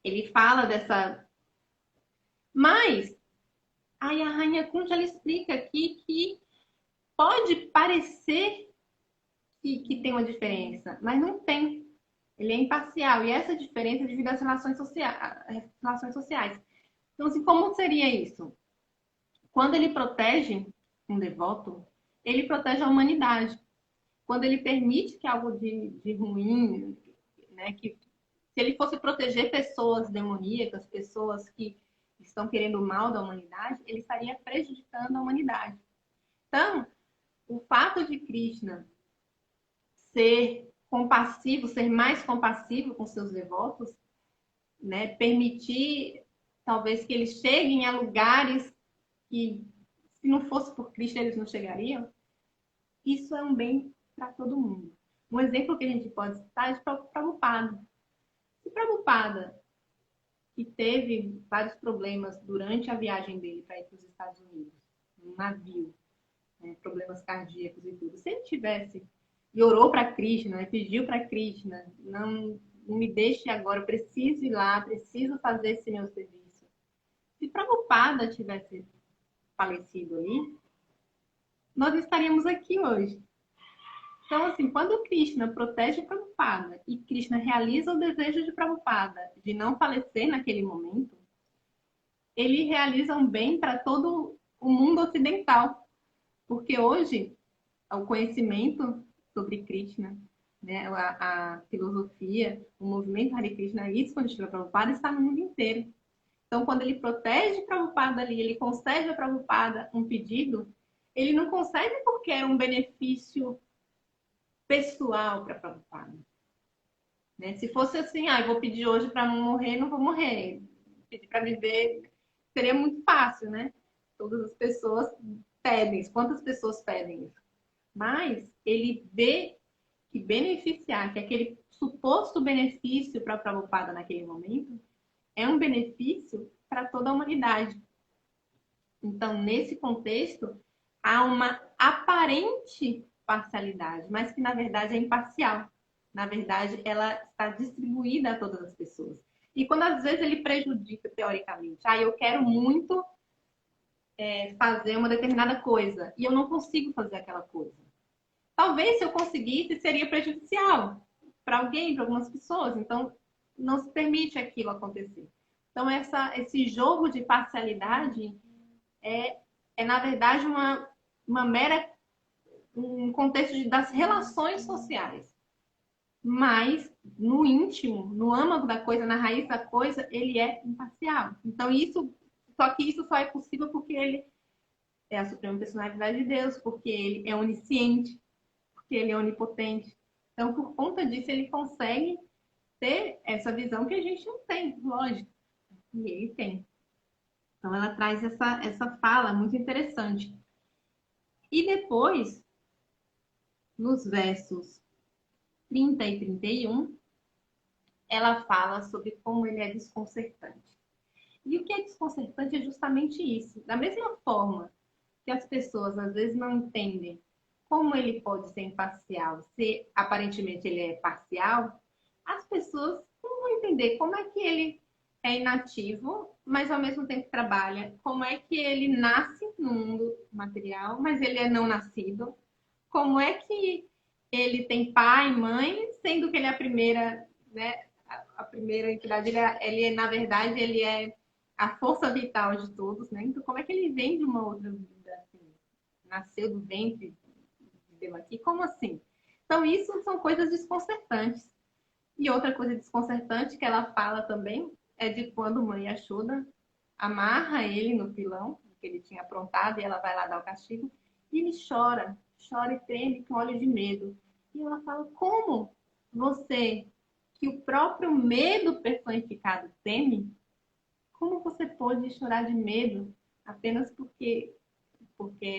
ele fala dessa. Mas aí a Rainha Kunti ela explica aqui que pode parecer que tem uma diferença, mas não tem. Ele é imparcial. E essa diferença é devido às relações sociais. Então, assim, como seria isso? Quando ele protege um devoto, ele protege a humanidade. Quando ele permite que algo de ruim, né, que se ele fosse proteger pessoas demoníacas, pessoas que estão querendo o mal da humanidade, ele estaria prejudicando a humanidade. Então, o fato de Krishna ser compassivo, ser mais compassivo com seus devotos, né, permitir talvez que eles cheguem a lugares que, se não fosse por Krishna, eles não chegariam, isso é um bem para todo mundo. Um exemplo que a gente pode citar é de Prabhupada. Se Prabhupada, que teve vários problemas durante a viagem dele para ir para os Estados Unidos, num navio, né, problemas cardíacos e tudo, se ele tivesse e orou para Krishna, né, pediu para Krishna, não me deixe agora, eu preciso ir lá, preciso fazer esse meu serviço. Se Prabhupada tivesse falecido ali, nós estaríamos aqui hoje. Então, assim, quando Krishna protege Prabhupada e Krishna realiza o desejo de Prabhupada de não falecer naquele momento, ele realiza um bem para todo o mundo ocidental. Porque hoje, o conhecimento sobre Krishna, né, a filosofia, o movimento Hare Krishna, isso quando chega Prabhupada, está no mundo inteiro. Então, quando ele protege Prabhupada ali, ele concede a Prabhupada um pedido, ele não concede porque é um benefício pessoal para Prabhupada. Né? Se fosse assim, eu vou pedir hoje para não morrer, não vou morrer. Pedir para viver seria muito fácil, né? Todas as pessoas pedem. Quantas pessoas pedem isso? Mas ele vê que beneficiar, que aquele suposto benefício para a Prabhupada naquele momento, é um benefício para toda a humanidade. Então, nesse contexto, há uma aparente parcialidade, mas que na verdade é imparcial. Na verdade, ela está distribuída a todas as pessoas. E quando às vezes ele prejudica teoricamente, eu quero muito fazer uma determinada coisa e eu não consigo fazer aquela coisa. Talvez se eu conseguisse, seria prejudicial para alguém, para algumas pessoas. Então, não se permite aquilo acontecer. Então, esse jogo de parcialidade na verdade, uma mera um contexto das relações sociais. Mas, no íntimo, no âmago da coisa, na raiz da coisa, ele é imparcial. Então, só que isso só é possível porque ele é a suprema personalidade de Deus, porque ele é onisciente, porque ele é onipotente. Então, por conta disso, ele consegue ter essa visão que a gente não tem, lógico. E ele tem. Então, ela traz essa fala muito interessante. E depois, nos versos 30 e 31, ela fala sobre como ele é desconcertante. E o que é desconcertante é justamente isso. Da mesma forma que as pessoas às vezes não entendem como ele pode ser imparcial, se aparentemente ele é parcial, as pessoas não vão entender como é que ele é inativo, mas ao mesmo tempo trabalha, como é que ele nasce no mundo material, mas ele é não nascido, como é que ele tem pai e mãe, sendo que ele é a primeira, né, a primeira entidade, na verdade, ele é a força vital de todos, né? Então, como é que ele vem de uma outra vida, assim, nasceu do ventre de Deus aqui? Como assim? Então, isso são coisas desconcertantes. E outra coisa desconcertante que ela fala também é de quando mãe Yashoda amarra ele no pilão que ele tinha aprontado e ela vai lá dar o castigo e ele chora e treme com olhos de medo. E ela fala, como você, que o próprio medo personificado teme, como você pode chorar de medo apenas porque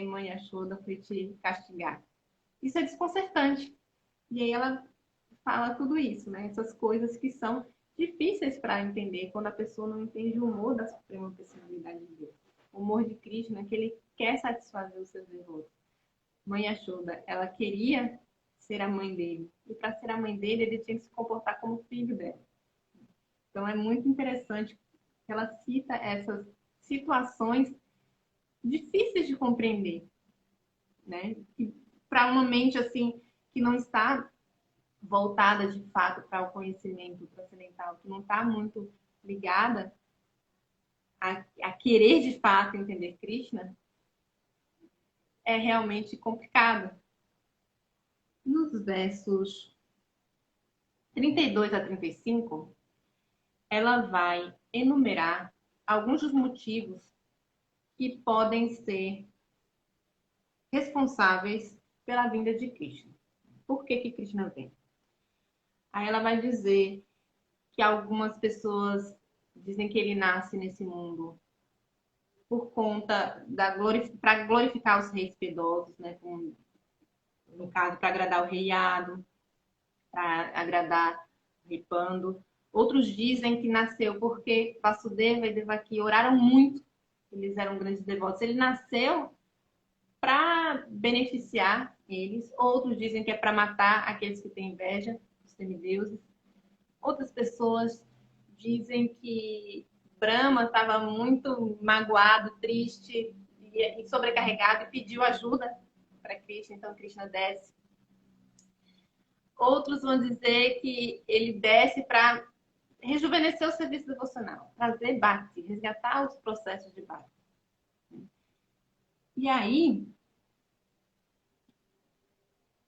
mãe Yashoda foi te castigar? Isso é desconcertante. E aí ela fala tudo isso, né? Essas coisas que são difíceis para entender quando a pessoa não entende o humor da Suprema Personalidade de Deus. O humor de Krishna, que ele quer satisfazer os seus devotos. Mãe Yashoda, ela queria ser a mãe dele. E para ser a mãe dele, ele tinha que se comportar como filho dela. Então é muito interessante que ela cita essas situações difíceis de compreender, né? Para uma mente assim que não está voltada de fato para o conhecimento transcendental, que não está muito ligada a querer de fato entender Krishna, é realmente complicado. Nos versos 32 a 35, ela vai enumerar alguns dos motivos que podem ser responsáveis pela vinda de Krishna. Por que Krishna vem? Aí ela vai dizer que algumas pessoas dizem que ele nasce nesse mundo por conta para glorificar os reis piedosos, né? No caso, para agradar o rei Yadu, para agradar o rei Pando. Outros dizem que nasceu porque Vasudeva e Devaki oraram muito, eles eram grandes devotos. Ele nasceu para beneficiar eles. Outros dizem que é para matar aqueles que têm inveja dos semideuses. Outras pessoas dizem que Brahma estava muito magoado, triste e sobrecarregado e pediu ajuda para Krishna, então Krishna desce. Outros vão dizer que ele desce para rejuvenescer o serviço devocional, trazer bhakti, resgatar os processos de bhakti. E aí,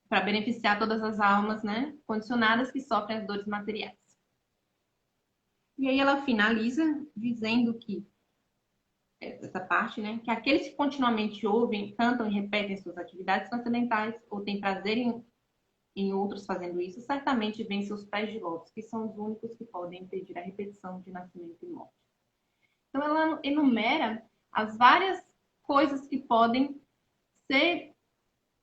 para beneficiar todas as almas, né, condicionadas que sofrem as dores materiais. E aí ela finaliza dizendo que essa parte, né, que aqueles que continuamente ouvem, cantam e repetem suas atividades transcendentais ou têm prazer em outros fazendo isso, certamente veem seus pés de lótus, que são os únicos que podem impedir a repetição de nascimento e morte. Então ela enumera as várias coisas que podem ser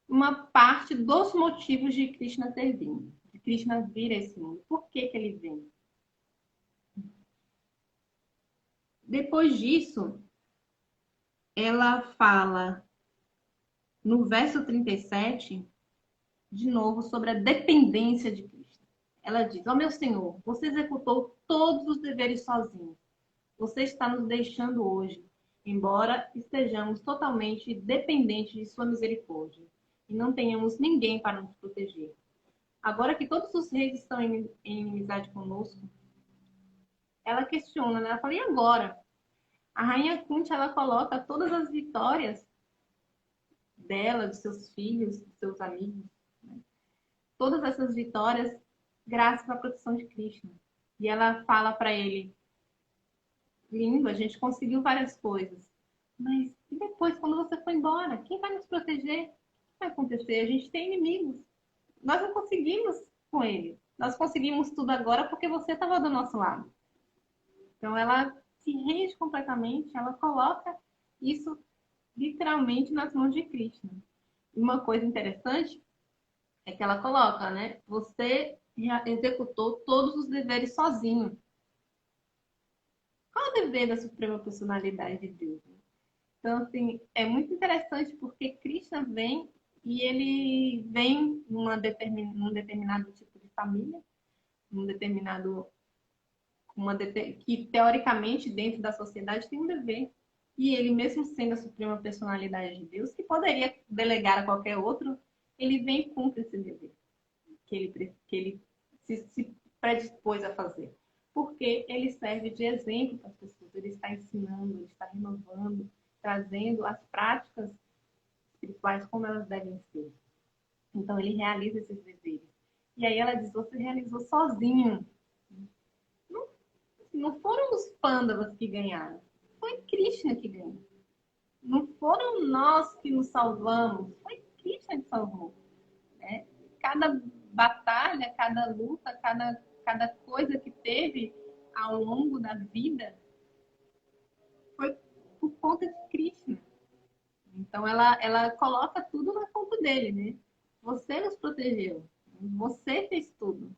uma parte dos motivos de Krishna ter vindo, de Krishna vir a esse mundo. Por que ele vem? Depois disso, ela fala no verso 37, de novo, sobre a dependência de Krishna. Ela diz, ó meu Senhor, você executou todos os deveres sozinho. Você está nos deixando hoje embora estejamos totalmente dependentes de sua misericórdia e não tenhamos ninguém para nos proteger. Agora que todos os reis estão em inimizade conosco, ela questiona, né? Ela fala, e agora? A rainha Kunti, ela coloca todas as vitórias dela, dos seus filhos, dos seus amigos, né? Todas essas vitórias graças à proteção de Krishna. E ela fala para ele, lindo, a gente conseguiu várias coisas, mas e depois, quando você for embora, quem vai nos proteger? O que vai acontecer? A gente tem inimigos. Nós não conseguimos com ele. Nós conseguimos tudo agora porque você estava do nosso lado. Então ela se rende completamente, ela coloca isso literalmente nas mãos de Krishna. Uma coisa interessante é que ela coloca, né? Você já executou todos os deveres sozinho. Qual é o dever da Suprema Personalidade de Deus? Então, assim, é muito interessante porque Krishna vem e ele vem num determinado tipo de família, num determinado que teoricamente dentro da sociedade tem um dever. E ele, mesmo sendo a suprema personalidade de Deus, que poderia delegar a qualquer outro, ele vem e cumpre esse dever que ele se predispôs a fazer. Porque ele serve de exemplo para as pessoas, ele está ensinando, ele está renovando, trazendo as práticas espirituais como elas devem ser. Então ele realiza esses deveres. E aí ela diz, você realizou sozinho. Não foram os pândavas que ganharam, foi Krishna que ganhou. Não foram nós que nos salvamos, foi Krishna que salvou. Né? Cada batalha, cada luta, cada coisa que teve ao longo da vida foi por conta de Krishna. Então ela coloca tudo na conta dele, né? Você nos protegeu, você fez tudo.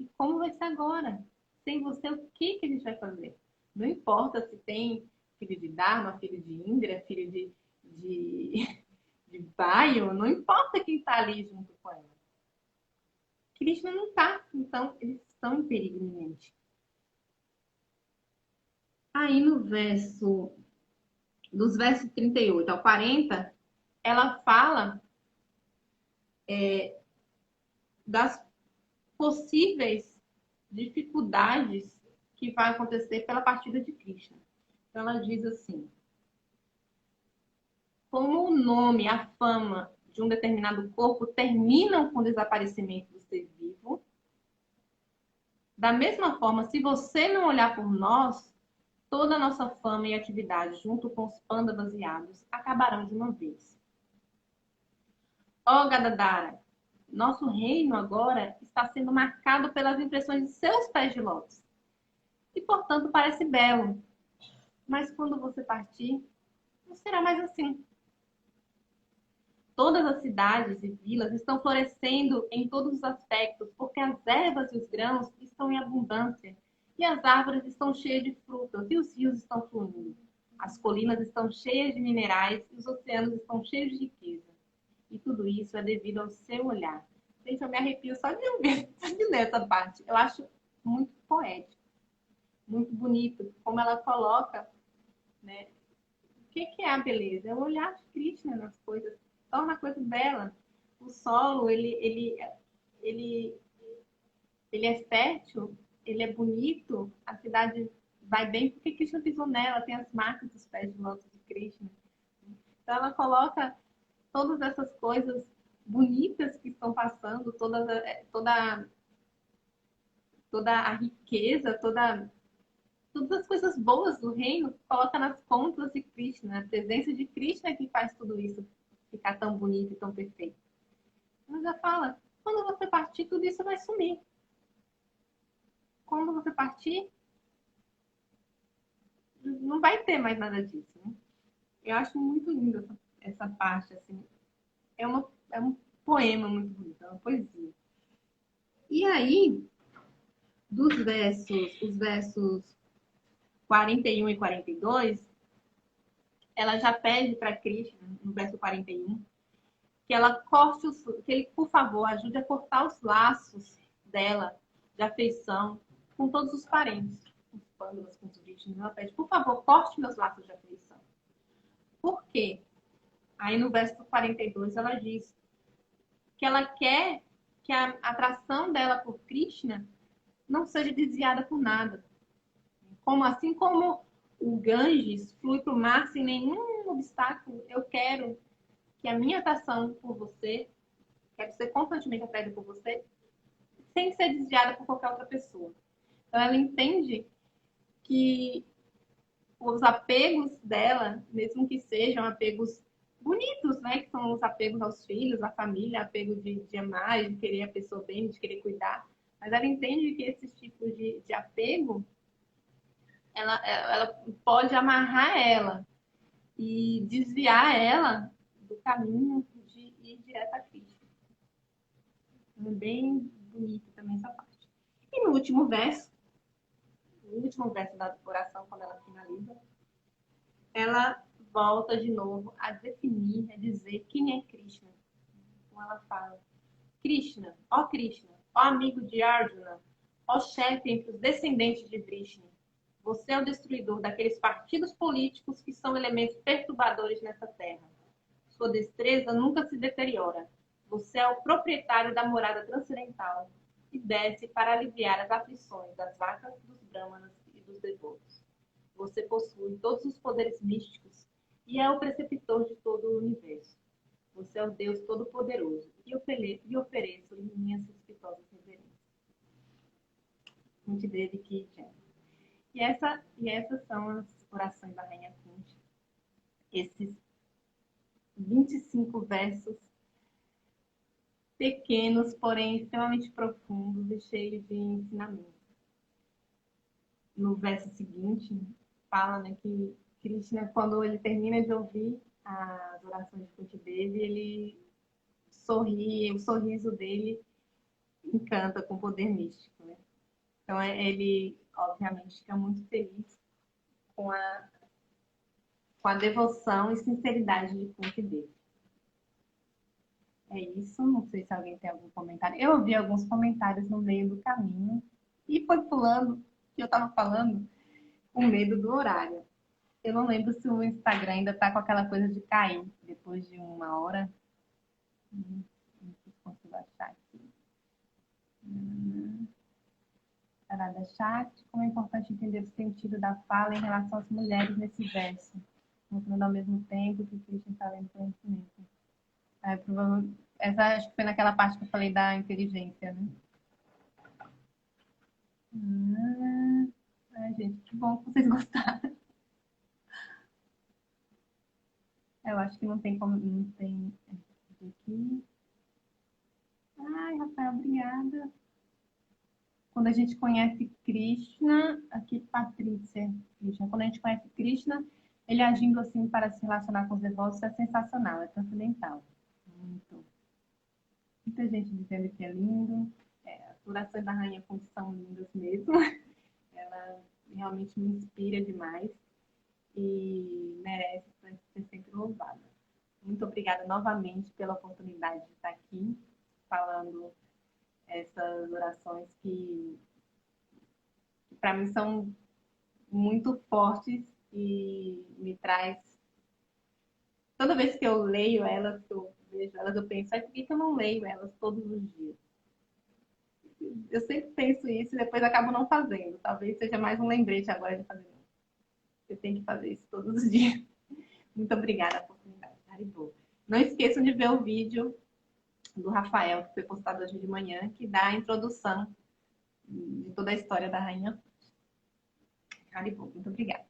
E como vai ser agora? Sem você, o que a gente vai fazer? Não importa se tem filho de Dharma, filho de Indra, filho de Vayu, não importa quem está ali junto com ela. Krishna não está, então eles estão em perigo iminente. Aí no dos versos 38 ao 40, ela fala das possíveis dificuldades que vai acontecer pela partida de Krishna. Então ela diz assim, como o nome, a fama de um determinado corpo terminam com o desaparecimento do ser vivo, da mesma forma, se você não olhar por nós, toda a nossa fama e atividade, junto com os pândavas e Yadus, acabarão de uma vez. Ó Gadadhara, nosso reino agora está sendo marcado pelas impressões de seus pés de lótus. E, portanto, parece belo. Mas quando você partir, não será mais assim. Todas as cidades e vilas estão florescendo em todos os aspectos, porque as ervas e os grãos estão em abundância, e as árvores estão cheias de frutas, e os rios estão fluindo. As colinas estão cheias de minerais, e os oceanos estão cheios de riqueza. E tudo isso é devido ao seu olhar. Gente, eu me arrepio só de ler essa parte. Eu acho muito poético, muito bonito, como ela coloca, né? O que é a beleza? É o olhar de Krishna nas coisas, torna a coisa bela. O solo, ele, ele é fértil, ele é bonito, a cidade vai bem porque Krishna pisou nela, tem as marcas dos pés de lótus de Krishna. Então ela coloca todas essas coisas bonitas que estão passando, toda a riqueza, todas as coisas boas do reino, coloca nas contas de Krishna. A presença de Krishna é que faz tudo isso ficar tão bonito e tão perfeito. Ela já fala, quando você partir, tudo isso vai sumir. Quando você partir, não vai ter mais nada disso. Né? Eu acho muito lindo essa parte, assim. É um poema muito bonito, é uma poesia. E aí, os versos 41 e 42, ela já pede para Krishna, no verso 41, que ela corte que ele, por favor, ajude a cortar os laços dela de afeição com todos os parentes, com os pândalas, com os bichos. Ela pede, por favor, corte meus laços de afeição. Por quê? Aí no verso 42 ela diz que ela quer que a atração dela por Krishna não seja desviada por nada. Como assim como o Ganges flui para o mar sem nenhum obstáculo, eu quero que a minha atração por você, quero ser constantemente atraída por você, sem ser desviada por qualquer outra pessoa. Então ela entende que os apegos dela, mesmo que sejam apegos bonitos, né? Que são os apegos aos filhos, à família, apego de amar, de querer a pessoa bem, de querer cuidar. Mas ela entende que esses tipos de apego, ela pode amarrar ela e desviar ela do caminho de ir direto a Cristo. É bem bonita também essa parte. E no último verso da oração, quando ela finaliza, ela volta de novo a definir, a dizer quem é Krishna. Então ela fala, Krishna, ó amigo de Arjuna, ó chefe entre os descendentes de Vrishni, você é o destruidor daqueles partidos políticos que são elementos perturbadores nessa terra. Sua destreza nunca se deteriora. Você é o proprietário da morada transcendental e desce para aliviar as aflições das vacas, dos brahmanas e dos devotos. Você possui todos os poderes místicos e é o preceptor de todo o universo. Você é o Deus Todo-Poderoso e ofereço-lhe minhas respeitosas reverências. Kunti Devi Ki Jai. E essas são as orações da Rainha Kunti. Esses 25 versos pequenos, porém extremamente profundos e cheios de ensinamento. No verso seguinte, fala, né, que Krishna, quando ele termina de ouvir as orações de Kunti Devi, ele sorri, o sorriso dele encanta com o poder místico, né? Então ele, obviamente, fica muito feliz com a devoção e sinceridade de Kunti Devi. É isso, não sei se alguém tem algum comentário. Eu ouvi alguns comentários no meio do caminho e foi pulando que eu estava falando com medo do horário. Eu não lembro se o Instagram ainda está com aquela coisa de cair depois de 1 hora. Não sei se consigo achar aqui. Parada chat. Como é importante entender o sentido da fala em relação às mulheres nesse verso, mostrando ao mesmo tempo que Cristo está lendo conhecimento. Essa acho que foi naquela parte que eu falei da inteligência, né? Ai, gente, que bom que vocês gostaram. Eu acho que não tem como. Não tem. Aqui. Ai, Rafael, obrigada. Quando a gente conhece Krishna, aqui Patrícia, Krishna, quando a gente conhece Krishna, ele agindo assim para se relacionar com os devotos é sensacional, é transcendental. Muito. Muita gente dizendo que é lindo. As orações da Rainha Kunti são lindas mesmo. Ela realmente me inspira demais e merece ser sempre louvada. Muito obrigada novamente pela oportunidade de estar aqui falando essas orações que para mim são muito fortes e me traz. Toda vez que eu leio elas, que eu vejo elas, eu penso, por que eu não leio elas todos os dias? Eu sempre penso isso e depois acabo não fazendo. Talvez seja mais um lembrete agora de fazer. Você tem que fazer isso todos os dias. Muito obrigada pela oportunidade. Haribo. Não esqueçam de ver o vídeo do Rafael, que foi postado hoje de manhã, que dá a introdução de toda a história da Rainha. Haribo. Muito obrigada.